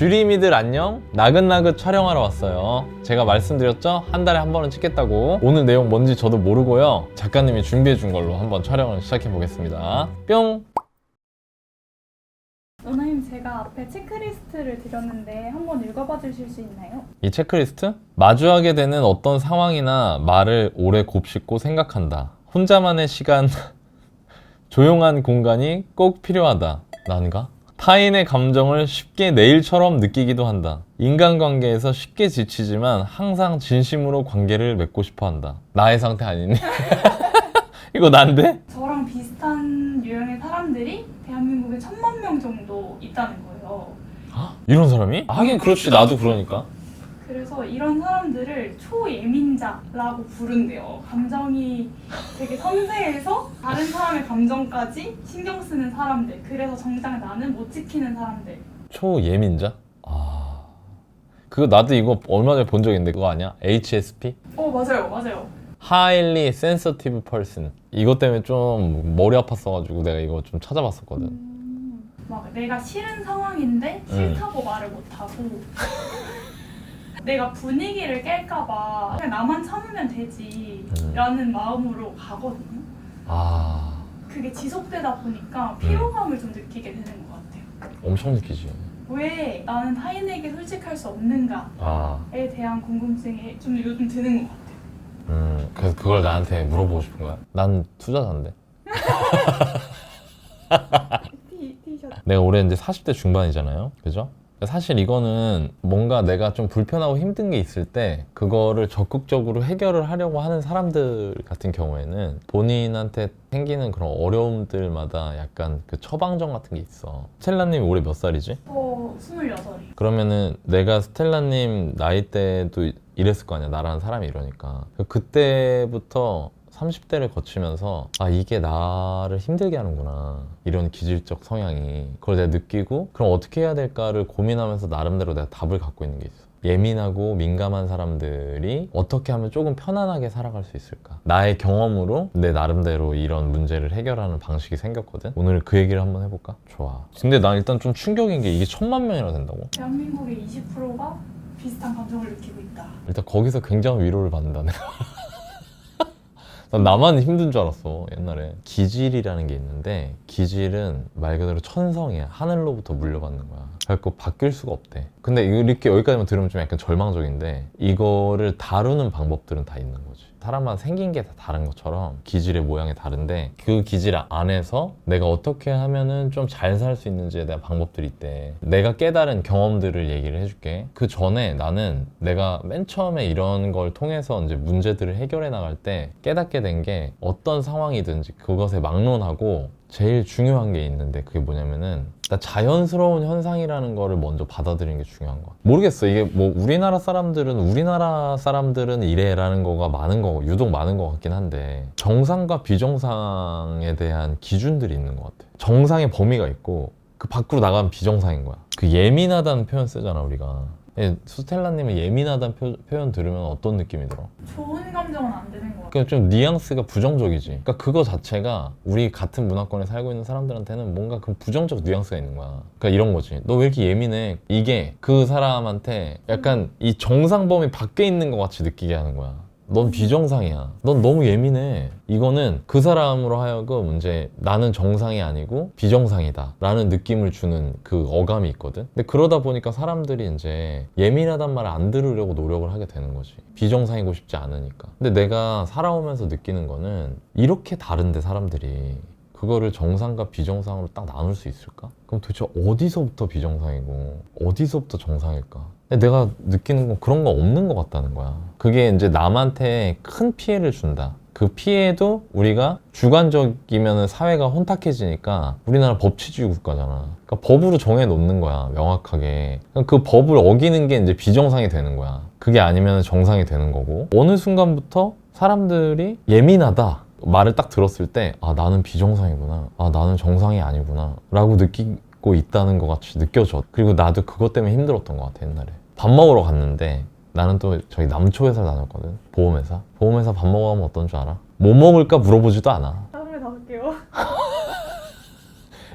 주리미들 안녕. 나긋나긋 촬영하러 왔어요. 제가 말씀드렸죠? 한 달에 한 번은 찍겠다고. 오늘 내용 뭔지 저도 모르고요, 작가님이 준비해 준 걸로 한번 촬영을 시작해 보겠습니다. 뿅. 원장님, 제가 앞에 체크리스트를 드렸는데 한번 읽어봐 주실 수 있나요? 이 체크리스트? 마주하게 되는 어떤 상황이나 말을 오래 곱씹고 생각한다. 혼자만의 시간, 조용한 공간이 꼭 필요하다. 난가? 타인의 감정을 쉽게 내 일처럼 느끼기도 한다. 인간관계에서 쉽게 지치지만 항상 진심으로 관계를 맺고 싶어 한다. 나의 상태 아니니? 이거 난데? 저랑 비슷한 유형의 사람들이 대한민국에 1000만 명 정도 있다는 거예요. 이런 사람이? 하긴 그렇지, 나도 그러니까. 그래서 이런 사람들을 초예민자라고 부른대요. 감정이 되게 섬세해서 다른 사람의 감정까지 신경 쓰는 사람들. 그래서 정작 나는 못 지키는 사람들. 초예민자? 그거 나도 이거 얼마 전에 본 적 있는데 그거 아니야? HSP? 맞아요. Highly Sensitive Person. 이것 때문에 좀 머리 아팠어가지고 내가 이거 좀 찾아봤었거든. 막 내가 싫은 상황인데 싫다고 말을 못하고 내가 분위기를 깰까봐 그냥 나만 참으면 되지 라는 마음으로 가거든요. 그게 지속되다 보니까 피로감을 좀 느끼게 되는 것 같아요. 엄청 느끼지. 왜 나는 타인에게 솔직할 수 없는가에 대한 궁금증이 좀 요즘 드는 것 같아요. 그래서 그걸 나한테 물어보고 싶은 거야? 난 투자자인데. 티셔츠. 내가 올해 이제 40대 중반이잖아요. 그죠? 사실 이거는 뭔가 내가 좀 불편하고 힘든 게 있을 때 그거를 적극적으로 해결을 하려고 하는 사람들 같은 경우에는 본인한테 생기는 그런 어려움들마다 약간 그 처방전 같은 게 있어. 스텔라님 올해 몇 살이지? 26이. 그러면은 내가 스텔라님 나이 때도 이랬을 거 아니야. 나라는 사람이 이러니까. 그때부터 30대를 거치면서 이게 나를 힘들게 하는구나, 이런 기질적 성향이. 그걸 내가 느끼고 그럼 어떻게 해야 될까를 고민하면서 나름대로 내가 답을 갖고 있는 게 있어. 예민하고 민감한 사람들이 어떻게 하면 조금 편안하게 살아갈 수 있을까? 나의 경험으로 내 나름대로 이런 문제를 해결하는 방식이 생겼거든. 오늘 그 얘기를 한번 해볼까? 좋아. 근데 난 일단 좀 충격인 게 이게 1000만 명이나 된다고? 대한민국의 20%가 비슷한 감정을 느끼고 있다. 일단 거기서 굉장한 위로를 받는다 내가. 난 나만 힘든 줄 알았어 옛날에. 기질이라는 게 있는데 기질은 말 그대로 천성이야. 하늘로부터 물려받는 거야. 그래서 바뀔 수가 없대. 근데 이렇게 여기까지만 들으면 좀 약간 절망적인데 이거를 다루는 방법들은 다 있는 거지. 사람마다 생긴 게 다 다른 것처럼 기질의 모양이 다른데 그 기질 안에서 내가 어떻게 하면은 좀 잘 살 수 있는지에 대한 방법들이 있대. 내가 깨달은 경험들을 얘기를 해줄게. 그 전에 나는 내가 맨 처음에 이런 걸 통해서 이제 문제들을 해결해 나갈 때 깨닫게 된 게 어떤 상황이든지 그것에 막론하고 제일 중요한 게 있는데 그게 뭐냐면은 자연스러운 현상이라는 거를 먼저 받아들이는 게 중요한 거야. 모르겠어. 이게 뭐 우리나라 사람들은 이래라는 거가 많은 거, 유독 많은 것 같긴 한데 정상과 비정상에 대한 기준들이 있는 것 같아. 정상의 범위가 있고 그 밖으로 나가면 비정상인 거야. 그 예민하다는 표현 쓰잖아 우리가. 스텔라님은 예민하다는 표현 들으면 어떤 느낌이 들어? 좋은 감정은 안 드는 것 같아요. 그러니까 좀 뉘앙스가 부정적이지. 그러니까 그거 자체가 우리 같은 문화권에 살고 있는 사람들한테는 뭔가 그 부정적 뉘앙스가 있는 거야. 그러니까 이런 거지. 너 왜 이렇게 예민해? 이게 그 사람한테 약간 이 정상 범위 밖에 있는 것 같이 느끼게 하는 거야. 넌 비정상이야. 넌 너무 예민해. 이거는 그 사람으로 하여금 이제 나는 정상이 아니고 비정상이다 라는 느낌을 주는 그 어감이 있거든. 근데 그러다 보니까 사람들이 이제 예민하단 말을 안 들으려고 노력을 하게 되는 거지. 비정상이고 싶지 않으니까. 근데 내가 살아오면서 느끼는 거는 이렇게 다른데 사람들이 그거를 정상과 비정상으로 딱 나눌 수 있을까? 그럼 도대체 어디서부터 비정상이고 어디서부터 정상일까? 내가 느끼는 건 그런 거 없는 것 같다는 거야. 그게 이제 남한테 큰 피해를 준다. 그 피해도 우리가 주관적이면 사회가 혼탁해지니까 우리나라 법치주의 국가잖아. 그러니까 법으로 정해놓는 거야, 명확하게. 그 법을 어기는 게 이제 비정상이 되는 거야. 그게 아니면 정상이 되는 거고. 어느 순간부터 사람들이 예민하다 말을 딱 들었을 때 나는 비정상이구나, 나는 정상이 아니구나 라고 느끼고 있다는 것 같이 느껴져. 그리고 나도 그것 때문에 힘들었던 것 같아 옛날에. 밥 먹으러 갔는데 나는 또 저희 남초회사 다녔거든. 보험회사 밥 먹으러 가면 어떤 줄 알아? 뭐 먹을까 물어보지도 않아. 다음에 다 할게요.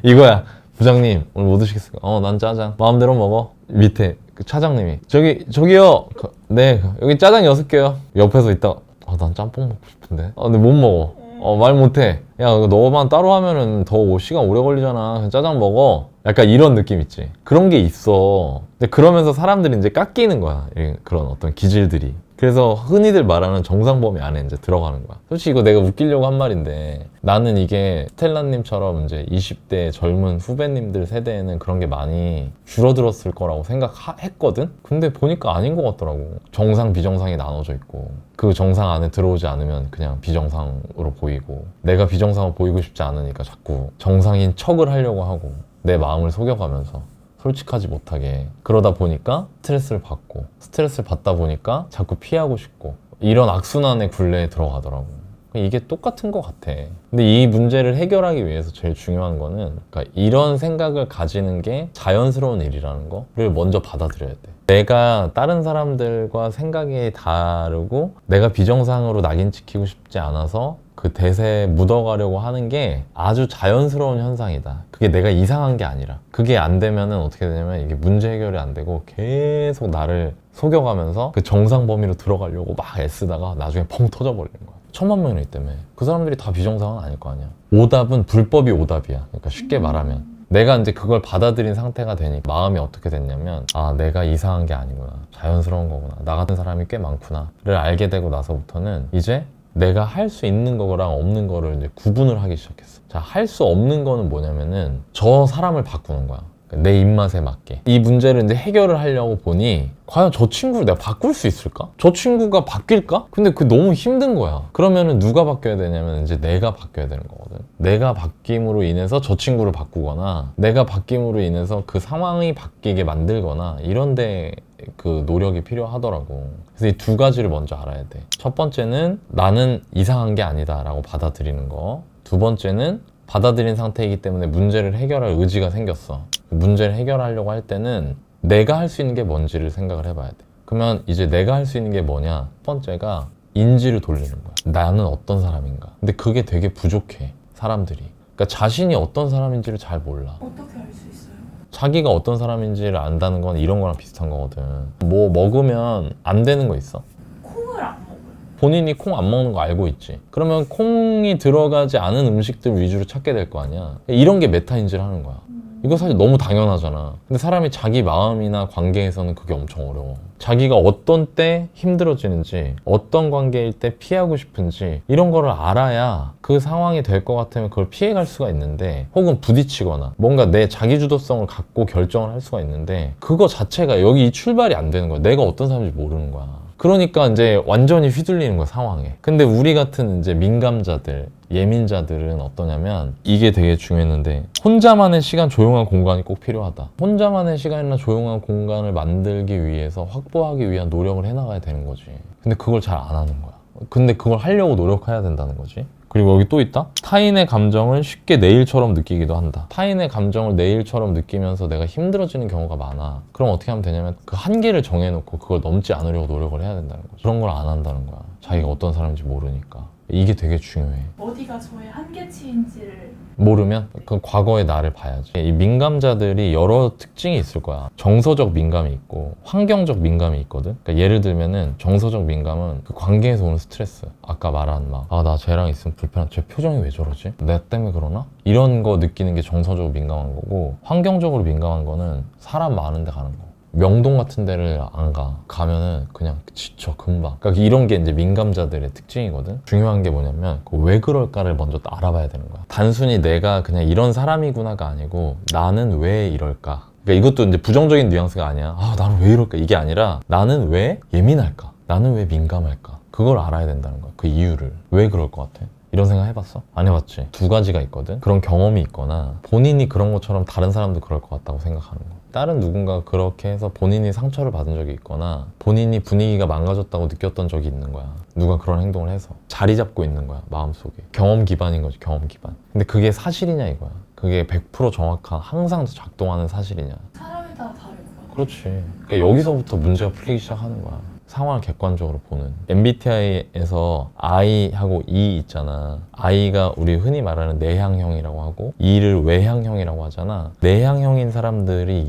이거야. 부장님 오늘 뭐 드시겠어요? 난 짜장. 마음대로 먹어. 밑에 그 차장님이 저기요. 네 여기 짜장 6개요. 옆에서 있다가 난 짬뽕 먹고 싶은데. 근데 못 먹어. 말 못해. 야 너만 따로 하면은 더 시간 오래 걸리잖아. 그냥 짜장 먹어. 약간 이런 느낌 있지. 그런 게 있어. 근데 그러면서 사람들이 이제 깎이는 거야. 그런 어떤 기질들이. 그래서 흔히들 말하는 정상 범위 안에 이제 들어가는 거야. 솔직히 이거 내가 웃기려고 한 말인데 나는 이게 스텔라님처럼 이제 20대 젊은 후배님들 세대에는 그런 게 많이 줄어들었을 거라고 생각했거든? 근데 보니까 아닌 것 같더라고. 정상, 비정상이 나눠져 있고 그 정상 안에 들어오지 않으면 그냥 비정상으로 보이고 내가 비정상으로 보이고 싶지 않으니까 자꾸 정상인 척을 하려고 하고 내 마음을 속여가면서 솔직하지 못하게 그러다 보니까 스트레스를 받고 스트레스를 받다 보니까 자꾸 피하고 싶고 이런 악순환의 굴레에 들어가더라고. 이게 똑같은 것 같아. 근데 이 문제를 해결하기 위해서 제일 중요한 거는 그러니까 이런 생각을 가지는 게 자연스러운 일이라는 거를 먼저 받아들여야 돼. 내가 다른 사람들과 생각이 다르고 내가 비정상으로 낙인 찍히고 싶지 않아서 그 대세에 묻어가려고 하는 게 아주 자연스러운 현상이다. 그게 내가 이상한 게 아니라 그게 안 되면은 어떻게 되냐면 이게 문제 해결이 안 되고 계속 나를 속여가면서 그 정상 범위로 들어가려고 막 애쓰다가 나중에 펑 터져버리는 거야. 1000만 명이 있다며. 그 사람들이 다 비정상은 아닐 거 아니야. 오답은 불법이 오답이야. 그러니까 쉽게 말하면 내가 이제 그걸 받아들인 상태가 되니까 마음이 어떻게 됐냐면 내가 이상한 게 아니구나. 자연스러운 거구나. 나 같은 사람이 꽤 많구나를 알게 되고 나서부터는 이제 내가 할 수 있는 거랑 없는 거를 이제 구분을 하기 시작했어. 자, 할 수 없는 거는 뭐냐면은 저 사람을 바꾸는 거야. 그러니까 내 입맛에 맞게. 이 문제를 이제 해결을 하려고 보니 과연 저 친구를 내가 바꿀 수 있을까? 저 친구가 바뀔까? 근데 그 너무 힘든 거야. 그러면은 누가 바뀌어야 되냐면 이제 내가 바뀌어야 되는 거거든. 내가 바뀜으로 인해서 저 친구를 바꾸거나 내가 바뀜으로 인해서 그 상황이 바뀌게 만들거나 이런데 그 노력이 필요하더라고. 그래서 이 두 가지를 먼저 알아야 돼. 첫 번째는 나는 이상한 게 아니다 라고 받아들이는 거. 두 번째는 받아들인 상태이기 때문에 문제를 해결할 의지가 생겼어. 문제를 해결하려고 할 때는 내가 할 수 있는 게 뭔지를 생각을 해봐야 돼. 그러면 이제 내가 할 수 있는 게 뭐냐? 첫 번째가 인지를 돌리는 거야. 나는 어떤 사람인가? 근데 그게 되게 부족해, 사람들이. 그러니까 자신이 어떤 사람인지를 잘 몰라. 어떻게 알 수 있어요? 자기가 어떤 사람인지를 안다는 건 이런 거랑 비슷한 거거든. 뭐 먹으면 안 되는 거 있어? 콩을 안 먹어요. 본인이 콩 안 먹는 거 알고 있지. 그러면 콩이 들어가지 않은 음식들 위주로 찾게 될 거 아니야. 이런 게 메타인지를 하는 거야. 이거 사실 너무 당연하잖아. 근데 사람이 자기 마음이나 관계에서는 그게 엄청 어려워. 자기가 어떤 때 힘들어지는지, 어떤 관계일 때 피하고 싶은지 이런 거를 알아야 그 상황이 될 것 같으면 그걸 피해갈 수가 있는데, 혹은 부딪히거나 뭔가 내 자기주도성을 갖고 결정을 할 수가 있는데, 그거 자체가 여기 출발이 안 되는 거야. 내가 어떤 사람인지 모르는 거야. 그러니까 이제 완전히 휘둘리는 거야, 상황에. 근데 우리 같은 이제 민감자들, 예민자들은 어떠냐면, 이게 되게 중요했는데, 혼자만의 시간, 조용한 공간이 꼭 필요하다. 혼자만의 시간이나 조용한 공간을 만들기 위해서 확보하기 위한 노력을 해나가야 되는 거지. 근데 그걸 잘 안 하는 거야. 근데 그걸 하려고 노력해야 된다는 거지. 그리고 여기 또 있다? 타인의 감정을 쉽게 내 일처럼 느끼기도 한다. 타인의 감정을 내 일처럼 느끼면서 내가 힘들어지는 경우가 많아. 그럼 어떻게 하면 되냐면 그 한계를 정해놓고 그걸 넘지 않으려고 노력을 해야 된다는 거죠. 그런 걸 안 한다는 거야. 자기가 어떤 사람인지 모르니까. 이게 되게 중요해. 어디가 저의 한계치인지를 모르면 그 과거의 나를 봐야지. 이 민감자들이 여러 특징이 있을 거야. 정서적 민감이 있고 환경적 민감이 있거든. 그러니까 예를 들면은 정서적 민감은 그 관계에서 오는 스트레스. 아까 말한 나 쟤랑 있으면 불편한, 쟤 표정이 왜 저러지? 내 때문에 그러나? 이런 거 느끼는 게 정서적으로 민감한 거고, 환경적으로 민감한 거는 사람 많은 데 가는 거. 명동 같은 데를 안 가. 가면은 그냥 지쳐, 금방. 그러니까 이런 게 이제 민감자들의 특징이거든. 중요한 게 뭐냐면 왜 그럴까를 먼저 알아봐야 되는 거야. 단순히 내가 그냥 이런 사람이구나가 아니고 나는 왜 이럴까. 그러니까 이것도 이제 부정적인 뉘앙스가 아니야. 나는 왜 이럴까? 이게 아니라 나는 왜 예민할까? 나는 왜 민감할까? 그걸 알아야 된다는 거야. 그 이유를. 왜 그럴 것 같아? 이런 생각 해봤어? 안 해봤지? 두 가지가 있거든. 그런 경험이 있거나 본인이 그런 것처럼 다른 사람도 그럴 것 같다고 생각하는 거. 다른 누군가 그렇게 해서 본인이 상처를 받은 적이 있거나 본인이 분위기가 망가졌다고 느꼈던 적이 있는 거야. 누가 그런 행동을 해서 자리 잡고 있는 거야, 마음속에. 경험 기반인 거지, 경험 기반. 근데 그게 사실이냐 이거야. 그게 100% 정확한, 항상 작동하는 사실이냐. 사람에 따라 다르고요. 그렇지. 그러니까 여기서부터 문제가 풀리기 시작하는 거야. 상황을 객관적으로 보는. MBTI에서 I하고 E 있잖아. I가 우리 흔히 말하는 내향형이라고 하고 E를 외향형이라고 하잖아. 내향형인 사람들이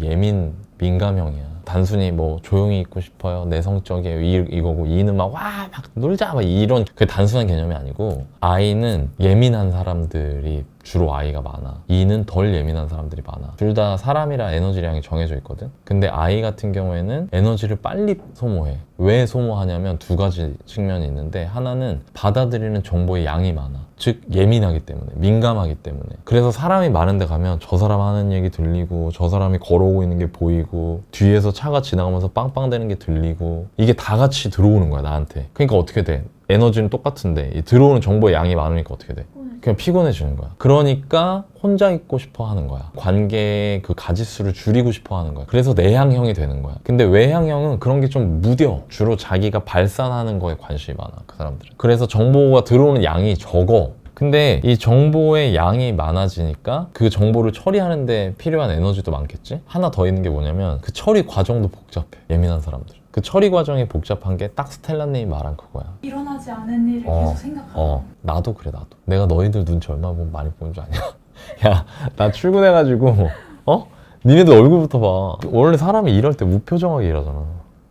민감형이야. 단순히 뭐 조용히 있고 싶어요, 내성적이에요 이거고, E는 막 와 막 놀자 막 이런 그 단순한 개념이 아니고, I는 예민한 사람들이 주로 I가 많아. E는 덜 예민한 사람들이 많아. 둘 다 사람이라 에너지량이 정해져 있거든. 근데 I 같은 경우에는 에너지를 빨리 소모해. 왜 소모하냐면 두 가지 측면이 있는데, 하나는 받아들이는 정보의 양이 많아. 즉 예민하기 때문에, 민감하기 때문에. 그래서 사람이 많은 데 가면 저 사람 하는 얘기 들리고, 저 사람이 걸어오고 있는 게 보이고, 뒤에서 차가 지나가면서 빵빵대는 게 들리고, 이게 다 같이 들어오는 거야 나한테. 그러니까 어떻게 돼? 에너지는 똑같은데 이 들어오는 정보의 양이 많으니까 어떻게 돼? 그냥 피곤해지는 거야. 그러니까 혼자 있고 싶어 하는 거야. 관계의 그 가짓수를 줄이고 싶어 하는 거야. 그래서 내향형이 되는 거야. 근데 외향형은 그런 게 좀 무뎌. 주로 자기가 발산하는 거에 관심이 많아, 그 사람들은. 그래서 정보가 들어오는 양이 적어. 근데 이 정보의 양이 많아지니까 그 정보를 처리하는데 필요한 에너지도 많겠지? 하나 더 있는 게 뭐냐면, 그 처리 과정도 복잡해, 예민한 사람들. 그 처리 과정이 복잡한 게 딱 스텔라님이 말한 그거야. 일어나지 않은 일을 계속 생각하고. 나도 그래, 나도. 내가 너희들 눈치 얼마 많이 보는 줄 아냐? 야, 나 출근해가지고 니네들 얼굴부터 봐. 원래 사람이 일할 때 무표정하게 일하잖아.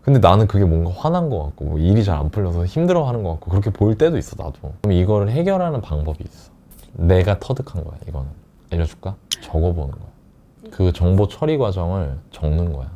근데 나는 그게 뭔가 화난 것 같고, 뭐 일이 잘 안 풀려서 힘들어하는 것 같고, 그렇게 보일 때도 있어, 나도. 그럼 이거를 해결하는 방법이 있어. 내가 터득한 거야, 이거는. 알려줄까? 적어보는 거야. 그 정보 처리 과정을 적는 거야.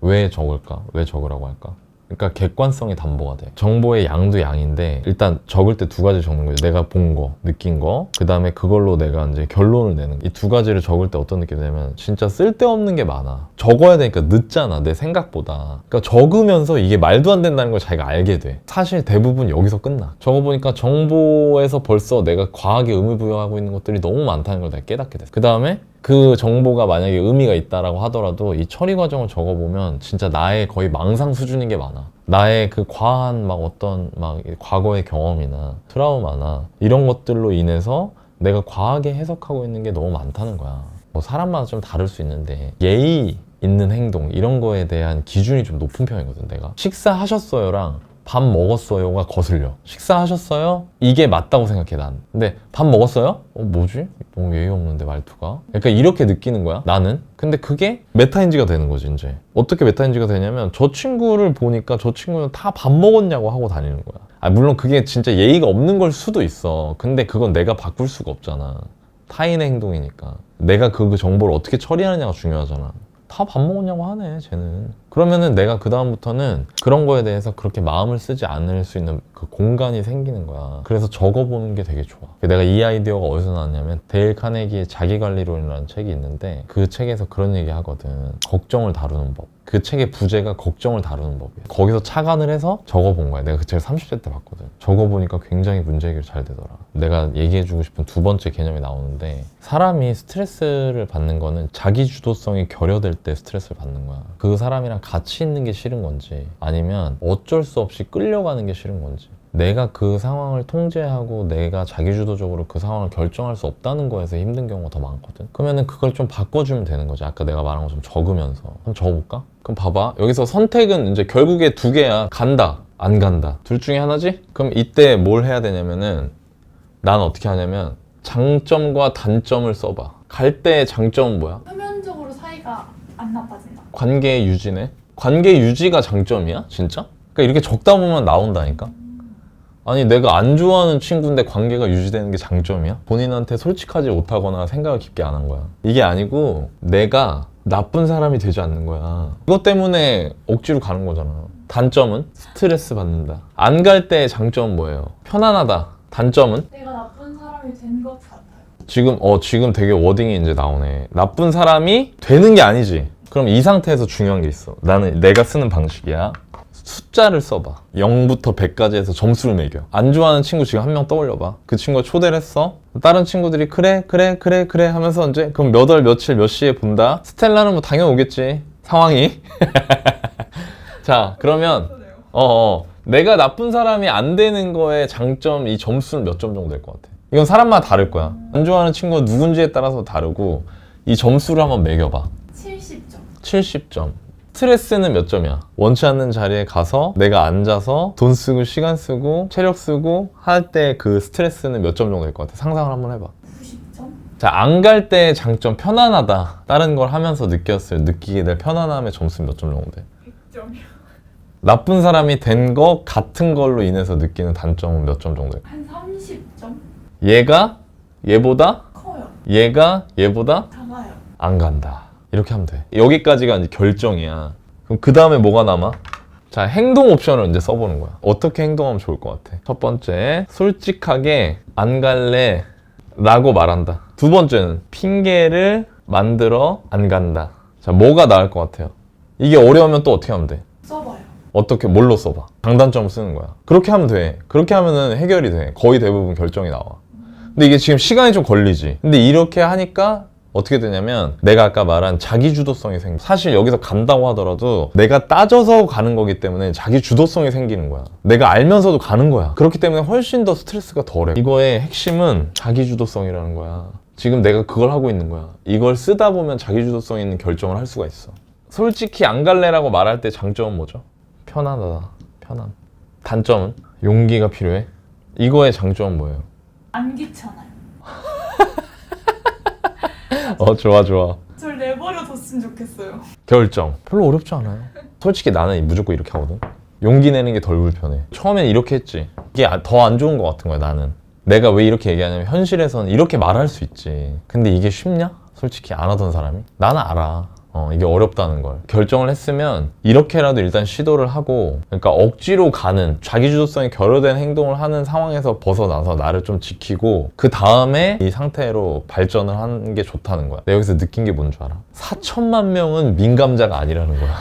왜 적을까? 왜 적으라고 할까? 그러니까 객관성이 담보가 돼. 정보의 양도 양인데, 일단 적을 때 두 가지 적는 거죠. 내가 본 거, 느낀 거, 그 다음에 그걸로 내가 이제 결론을 내는 거. 이 두 가지를 적을 때 어떤 느낌이 드냐면, 진짜 쓸데없는 게 많아. 적어야 되니까 늦잖아, 내 생각보다. 그러니까 적으면서 이게 말도 안 된다는 걸 자기가 알게 돼. 사실 대부분 여기서 끝나. 적어보니까 정보에서 벌써 내가 과하게 의미 부여하고 있는 것들이 너무 많다는 걸 내가 깨닫게 됐어. 그 다음에 그 정보가 만약에 의미가 있다라고 하더라도 이 처리 과정을 적어보면 진짜 나의 거의 망상 수준인 게 많아. 나의 그 과한 막 어떤 막 과거의 경험이나 트라우마나 이런 것들로 인해서 내가 과하게 해석하고 있는 게 너무 많다는 거야. 뭐 사람마다 좀 다를 수 있는데, 예의 있는 행동 이런 거에 대한 기준이 좀 높은 편이거든, 내가. 식사하셨어요랑 밥 먹었어요가 거슬려. 식사하셨어요? 이게 맞다고 생각해, 난. 근데 밥 먹었어요? 뭐지? 너무 예의 없는데 말투가? 그러니까 이렇게 느끼는 거야, 나는. 근데 그게 메타인지가 되는 거지, 이제. 어떻게 메타인지가 되냐면, 저 친구를 보니까 저 친구는 다 밥 먹었냐고 하고 다니는 거야. 물론 그게 진짜 예의가 없는 걸 수도 있어. 근데 그건 내가 바꿀 수가 없잖아. 타인의 행동이니까. 내가 그 정보를 어떻게 처리하느냐가 중요하잖아. 다 밥 먹었냐고 하네, 쟤는. 그러면은 내가 그 다음부터는 그런 거에 대해서 그렇게 마음을 쓰지 않을 수 있는 그 공간이 생기는 거야. 그래서 적어보는 게 되게 좋아. 내가 이 아이디어가 어디서 나왔냐면, 데일 카네기의 자기관리론이라는 책이 있는데, 그 책에서 그런 얘기 하거든. 걱정을 다루는 법. 그 책의 부제가 걱정을 다루는 법이야. 거기서 착안을 해서 적어본 거야. 내가 그 책을 30대 때 봤거든. 적어보니까 굉장히 문제 해결이 잘 되더라. 내가 얘기해주고 싶은 두 번째 개념이 나오는데, 사람이 스트레스를 받는 거는 자기 주도성이 결여될 때 스트레스를 받는 거야. 그 사람이랑 같이 있는 게 싫은 건지, 아니면 어쩔 수 없이 끌려가는 게 싫은 건지, 내가 그 상황을 통제하고 내가 자기주도적으로 그 상황을 결정할 수 없다는 거에서 힘든 경우가 더 많거든. 그러면은 그걸 좀 바꿔주면 되는 거지. 아까 내가 말한 것처럼 적으면서. 한번 적어볼까? 그럼 봐봐. 여기서 선택은 이제 결국에 두 개야. 간다, 안 간다. 둘 중에 하나지? 그럼 이때 뭘 해야 되냐면은, 난 어떻게 하냐면 장점과 단점을 써봐. 갈 때의 장점은 뭐야? 표면적으로 사이가 안 나빠진다. 관계 유지네. 관계 유지가 장점이야? 진짜? 그러니까 이렇게 적다 보면 나온다니까? 아니, 내가 안 좋아하는 친구인데 관계가 유지되는 게 장점이야? 본인한테 솔직하지 못하거나 생각을 깊게 안 한 거야. 이게 아니고 내가 나쁜 사람이 되지 않는 거야. 이것 때문에 억지로 가는 거잖아. 단점은 스트레스 받는다. 안 갈 때의 장점은 뭐예요? 편안하다. 단점은 내가 나쁜 사람이 된 것 같아요. 지금 되게 워딩이 이제 나오네. 나쁜 사람이 되는 게 아니지. 그럼 이 상태에서 중요한 게 있어. 나는 내가 쓰는 방식이야. 숫자를 써봐. 0부터 100까지 해서 점수를 매겨. 안 좋아하는 친구 지금 한 명 떠올려봐. 그 친구가 초대를 했어. 다른 친구들이 그래 하면서 이제 그럼 몇 월 며칠 몇 시에 본다. 스텔라는 뭐 당연히 오겠지, 상황이. 자, 그러면 내가 나쁜 사람이 안 되는 거에 장점, 이 점수는 몇 점 정도 될 것 같아? 이건 사람마다 다를 거야. 안 좋아하는 친구가 누군지에 따라서 다르고, 이 점수를 한번 매겨봐. 70점. 70점. 스트레스는 몇 점이야? 원치 않는 자리에 가서 내가 앉아서 돈 쓰고 시간 쓰고 체력 쓰고 할 때 그 스트레스는 몇 점 정도 될 것 같아? 상상을 한번 해봐. 90점? 자, 안 갈 때의 장점 편안하다. 다른 걸 하면서 느끼게 될 편안함의 점수는 몇 점 정도 돼? 100점이요. 나쁜 사람이 된 거 같은 걸로 인해서 느끼는 단점은 몇 점 정도 돼? 한 30점? 얘가 얘보다 커요. 얘가 얘보다 작아요. 안 간다. 이렇게 하면 돼. 여기까지가 이제 결정이야. 그럼 그 다음에 뭐가 남아? 자, 행동 옵션을 이제 써보는 거야. 어떻게 행동하면 좋을 것 같아? 첫 번째, 솔직하게 안 갈래 라고 말한다. 두 번째는 핑계를 만들어 안 간다. 자, 뭐가 나을 것 같아요? 이게 어려우면 또 어떻게 하면 돼? 써봐요. 어떻게, 뭘로 써봐? 장단점을 쓰는 거야. 그렇게 하면 돼. 그렇게 하면은 해결이 돼. 거의 대부분 결정이 나와. 근데 이게 지금 시간이 좀 걸리지. 근데 이렇게 하니까 어떻게 되냐면 내가 아까 말한 자기 주도성이 생겨. 사실 여기서 간다고 하더라도 내가 따져서 가는 거기 때문에 자기 주도성이 생기는 거야. 내가 알면서도 가는 거야. 그렇기 때문에 훨씬 더 스트레스가 덜해. 이거의 핵심은 자기 주도성이라는 거야. 지금 내가 그걸 하고 있는 거야. 이걸 쓰다 보면 자기 주도성 있는 결정을 할 수가 있어. 솔직히 안 갈래라고 말할 때 장점은 뭐죠? 편안하다. 편안. 단점은 용기가 필요해. 이거의 장점은 뭐예요? 안 귀찮아요. 좋아 좋아. 절 내버려 뒀으면 좋겠어요. 결정 별로 어렵지 않아요. 솔직히 나는 무조건 이렇게 하거든. 용기 내는 게 덜 불편해. 처음엔 이렇게 했지. 이게 더 안 좋은 것 같은 거야. 나는 내가 왜 이렇게 얘기하냐면 현실에서는 이렇게 말할 수 있지. 근데 이게 쉽냐? 솔직히 안 하던 사람이? 나는 알아. 이게 어렵다는 걸. 결정을 했으면 이렇게라도 일단 시도를 하고, 그러니까 억지로 가는 자기주도성이 결여된 행동을 하는 상황에서 벗어나서 나를 좀 지키고 그 다음에 이 상태로 발전을 하는 게 좋다는 거야. 내가 여기서 느낀 게 뭔 줄 알아? 4천만 명은 민감자가 아니라는 거야.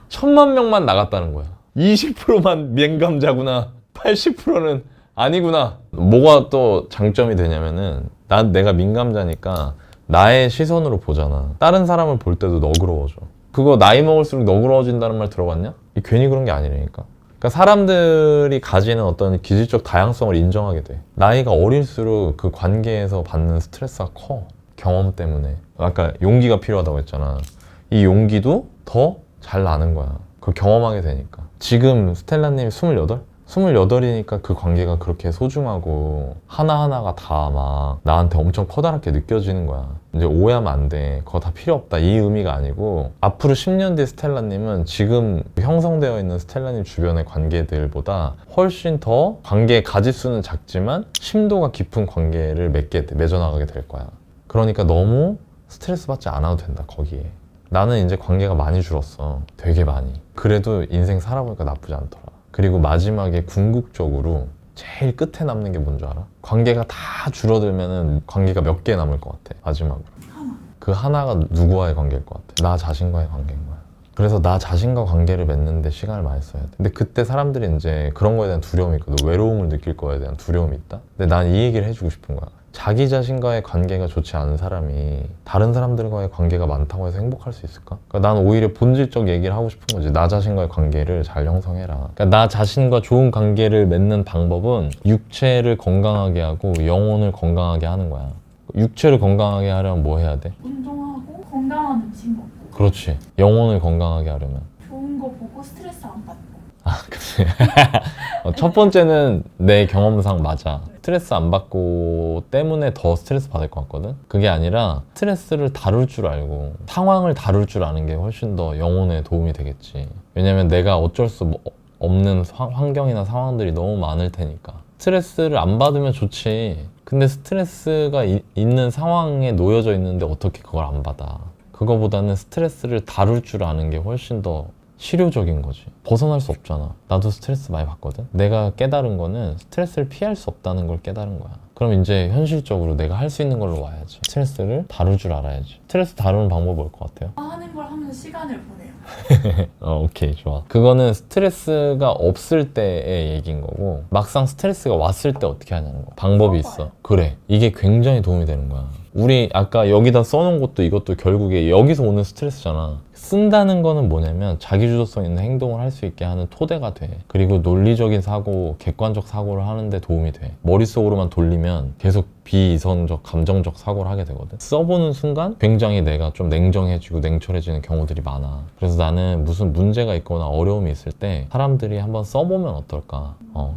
1,000만 명만 나갔다는 거야. 20%만 민감자구나. 80%는 아니구나. 뭐가 또 장점이 되냐면은 내가 민감자니까 나의 시선으로 보잖아. 다른 사람을 볼 때도 너그러워져. 그거 나이 먹을수록 너그러워진다는 말 들어봤냐? 괜히 그런 게 아니라니까. 그러니까 사람들이 가지는 어떤 기질적 다양성을 인정하게 돼. 나이가 어릴수록 그 관계에서 받는 스트레스가 커. 경험 때문에. 아까 용기가 필요하다고 했잖아. 이 용기도 더 잘 나는 거야. 그걸 경험하게 되니까. 지금 스텔라님이 28? 28이니까 그 관계가 그렇게 소중하고 하나하나가 다 막 나한테 엄청 커다랗게 느껴지는 거야. 이제 오해하면 안 돼. 그거 다 필요 없다. 이 의미가 아니고 앞으로 10년 뒤 스텔라님은 지금 형성되어 있는 스텔라님 주변의 관계들보다 훨씬 더 관계의 가지수는 작지만 심도가 깊은 관계를 맺어나가게 될 거야. 그러니까 너무 스트레스 받지 않아도 된다, 거기에. 나는 이제 관계가 많이 줄었어. 되게 많이. 그래도 인생 살아보니까 나쁘지 않더라. 그리고 마지막에 궁극적으로 제일 끝에 남는 게 뭔 줄 알아? 관계가 다 줄어들면은 관계가 몇 개 남을 것 같아, 마지막으로. 하나. 그 하나가 누구와의 관계일 것 같아? 나 자신과의 관계인 거야. 그래서 나 자신과 관계를 맺는데 시간을 많이 써야 돼. 근데 그때 사람들이 이제 그런 거에 대한 두려움이 있거든. 외로움을 느낄 거에 대한 두려움이 있다? 근데 난 이 얘기를 해주고 싶은 거야. 자기 자신과의 관계가 좋지 않은 사람이 다른 사람들과의 관계가 많다고 해서 행복할 수 있을까? 그러니까 난 오히려 본질적 얘기를 하고 싶은 거지. 나 자신과의 관계를 잘 형성해라. 그러니까 나 자신과 좋은 관계를 맺는 방법은 육체를 건강하게 하고 영혼을 건강하게 하는 거야. 육체를 건강하게 하려면 뭐 해야 돼? 운동하고 건강한 음식 먹고 그렇지. 영혼을 건강하게 하려면 좋은 거 보고 스트레스 안 받고. 그치. 첫 번째는 내 경험상 맞아. 스트레스 안 받고 때문에 더 스트레스 받을 것 같거든? 그게 아니라 스트레스를 다룰 줄 알고 상황을 다룰 줄 아는 게 훨씬 더 영혼에 도움이 되겠지. 왜냐면 내가 어쩔 수 없는 환경이나 상황들이 너무 많을 테니까. 스트레스를 안 받으면 좋지. 근데 스트레스가 있는 상황에 놓여져 있는데 어떻게 그걸 안 받아. 그거보다는 스트레스를 다룰 줄 아는 게 훨씬 더 실효적인 거지. 벗어날 수 없잖아. 나도 스트레스 많이 받거든. 내가 깨달은 거는 스트레스를 피할 수 없다는 걸 깨달은 거야. 그럼 이제 현실적으로 내가 할 수 있는 걸로 와야지. 스트레스를 다룰 줄 알아야지. 스트레스 다루는 방법 뭘 것 같아요? 하는 걸 하면서 시간을 보내요. 오케이, 좋아. 그거는 스트레스가 없을 때의 얘기인 거고 막상 스트레스가 왔을 때 어떻게 하냐는 거야. 방법이 있어. 그래. 이게 굉장히 도움이 되는 거야. 우리 아까 여기다 써놓은 것도 이것도 결국에 여기서 오는 스트레스잖아. 쓴다는 거는 뭐냐면 자기주도성 있는 행동을 할 수 있게 하는 토대가 돼. 그리고 논리적인 사고, 객관적 사고를 하는데 도움이 돼. 머릿속으로만 돌리면 계속 비이성적, 감정적 사고를 하게 되거든. 써보는 순간 굉장히 내가 좀 냉정해지고 냉철해지는 경우들이 많아. 그래서 나는 무슨 문제가 있거나 어려움이 있을 때 사람들이 한번 써보면 어떨까?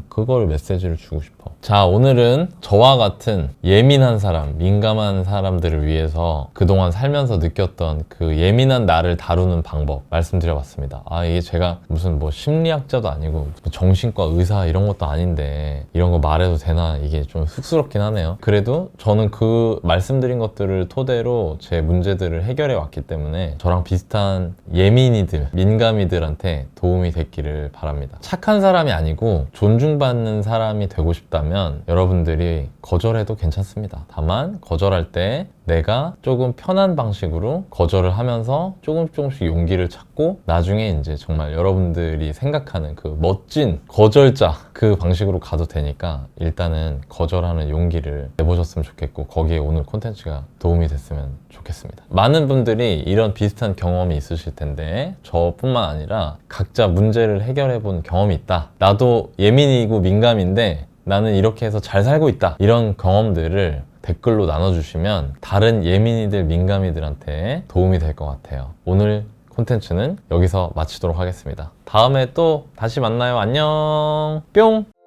그걸 메시지를 주고 싶어. 자, 오늘은 저와 같은 예민한 사람, 민감한 사람들을 위해서 그동안 살면서 느꼈던 그 예민한 나를 다루는 방법 말씀드려봤습니다. 이게 제가 무슨 뭐 심리학자도 아니고 정신과 의사 이런 것도 아닌데 이런 거 말해도 되나 이게 좀 쑥스럽긴 하네요. 그래도 저는 그 말씀드린 것들을 토대로 제 문제들을 해결해 왔기 때문에 저랑 비슷한 예민이들, 민감이들한테 도움이 됐기를 바랍니다. 착한 사람이 아니고 존중받는 사람이 되고 싶다면 여러분들이 거절해도 괜찮습니다. 다만 거절할 때 내가 조금 편한 방식으로 거절을 하면서 조금씩 용기를 찾고 나중에 이제 정말 여러분들이 생각하는 그 멋진 거절자 그 방식으로 가도 되니까 일단은 거절하는 용기를 내보셨으면 좋겠고 거기에 오늘 콘텐츠가 도움이 됐으면 좋겠습니다. 많은 분들이 이런 비슷한 경험이 있으실 텐데 저뿐만 아니라 각자 문제를 해결해 본 경험이 있다. 나도 예민이고 민감인데 나는 이렇게 해서 잘 살고 있다. 이런 경험들을 댓글로 나눠주시면 다른 예민이들, 민감이들한테 도움이 될 것 같아요. 오늘 콘텐츠는 여기서 마치도록 하겠습니다. 다음에 또 다시 만나요. 안녕. 뿅.